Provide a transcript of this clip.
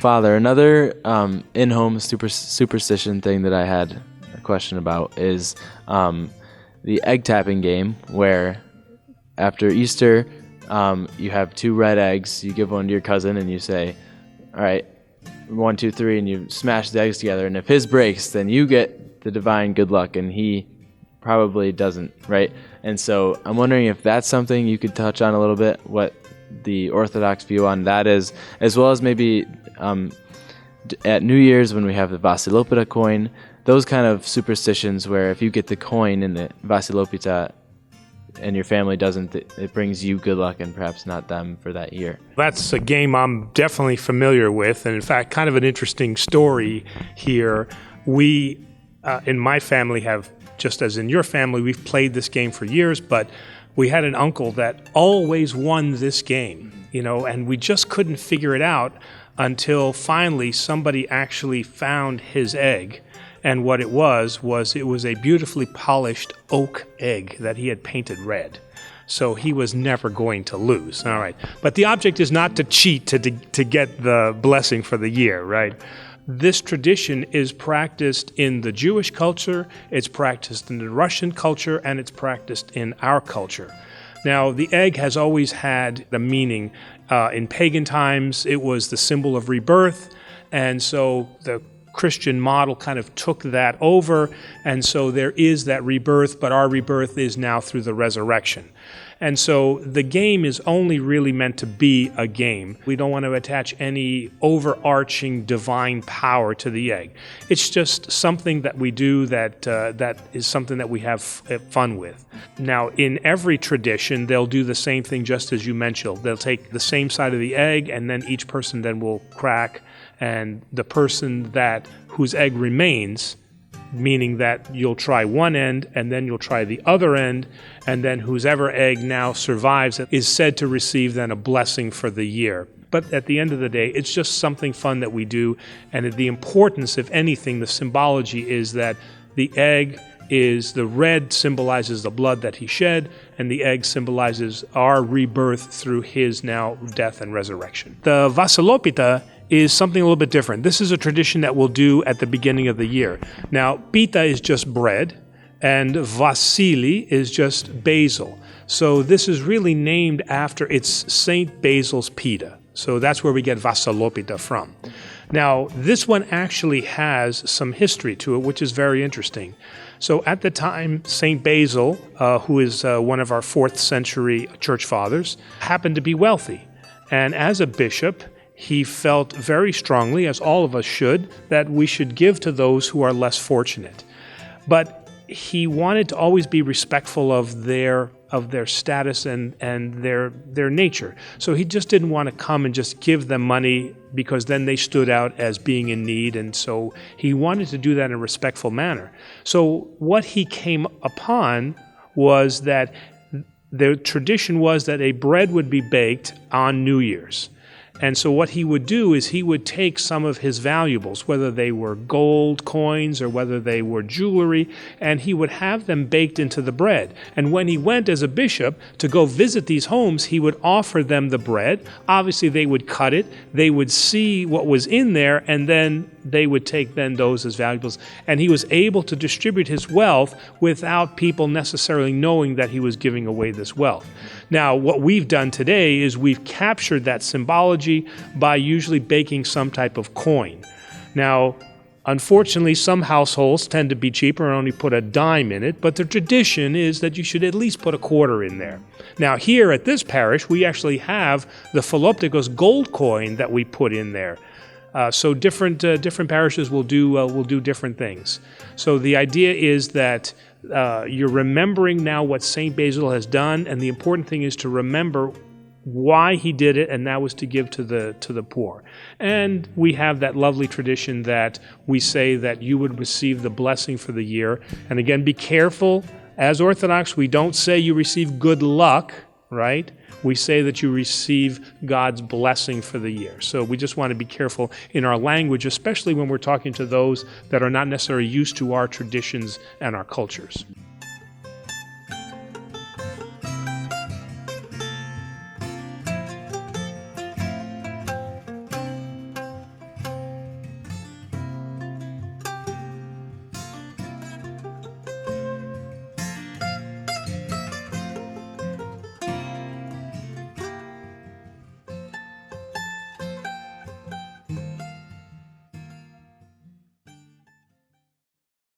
Father, another in-home superstition thing that I had a question about is the egg tapping game, where after Easter, you have 2 red eggs. You give one to your cousin and you say, all right, 1, 2, 3, and you smash the eggs together. And if his breaks, then you get the divine good luck, and he probably doesn't, right? And so I'm wondering if that's something you could touch on a little bit, what the Orthodox view on that is, as well as maybe at New Year's when we have the Vasilopita coin, those kind of superstitions where if you get the coin in the Vasilopita and your family doesn't, it brings you good luck and perhaps not them for that year. That's a game I'm definitely familiar with, and in fact, kind of an interesting story here. We, in my family, have, just as in your family, we've played this game for years, but we had an uncle that always won this game, and we just couldn't figure it out until finally somebody actually found his egg. And what it was a beautifully polished oak egg that he had painted red. So he was never going to lose. All right. But the object is not to cheat to get the blessing for the year, right? This tradition is practiced in the Jewish culture, it's practiced in the Russian culture, and it's practiced in our culture. Now, the egg has always had a meaning. In pagan times, it was the symbol of rebirth, and so the Christian model kind of took that over, and so there is that rebirth, but our rebirth is now through the resurrection. And so the game is only really meant to be a game. We don't want to attach any overarching divine power to the egg. It's just something that we do that is something that we have fun with. Now, in every tradition, they'll do the same thing just as you mentioned. They'll take the same side of the egg, and then each person then will crack, and the person whose egg remains, meaning that you'll try one end and then you'll try the other end, and then whosever egg now survives is said to receive then a blessing for the year. But at the end of the day, it's just something fun that we do, and the importance, if anything, the symbology is that the egg is, the red symbolizes the blood that he shed, and the egg symbolizes our rebirth through his now death and resurrection. The Vasilopita is something a little bit different. This is a tradition that we'll do at the beginning of the year. Now, Pita is just bread, and Vasili is just basil. So this is really named after, it's Saint Basil's Pita. So that's where we get Vassalo Pita from. Now, this one actually has some history to it, which is very interesting. So at the time, Saint Basil, who is one of our 4th century church fathers, happened to be wealthy. And as a bishop, he felt very strongly, as all of us should, that we should give to those who are less fortunate. But he wanted to always be respectful of their status and their nature. So he just didn't want to come and just give them money because then they stood out as being in need, and so he wanted to do that in a respectful manner. So what he came upon was that the tradition was that a bread would be baked on New Year's. And so what he would do is he would take some of his valuables, whether they were gold coins or whether they were jewelry, and he would have them baked into the bread. And when he went as a bishop to go visit these homes, he would offer them the bread. Obviously, they would cut it, they would see what was in there, and then they would take then those as valuables. And he was able to distribute his wealth without people necessarily knowing that he was giving away this wealth. Now, what we've done today is we've captured that symbology by usually baking some type of coin. Now, unfortunately, some households tend to be cheaper and only put a dime in it, but the tradition is that you should at least put a quarter in there. Now, here at this parish, we actually have the Philoptikos gold coin that we put in there. So different parishes will do different things. So the idea is that you're remembering now what Saint Basil has done, and the important thing is to remember why he did it, and that was to give to the poor. And we have that lovely tradition that we say that you would receive the blessing for the year. And again, be careful. As Orthodox, we don't say you receive good luck, right? We say that you receive God's blessing for the year. So we just want to be careful in our language, especially when we're talking to those that are not necessarily used to our traditions and our cultures.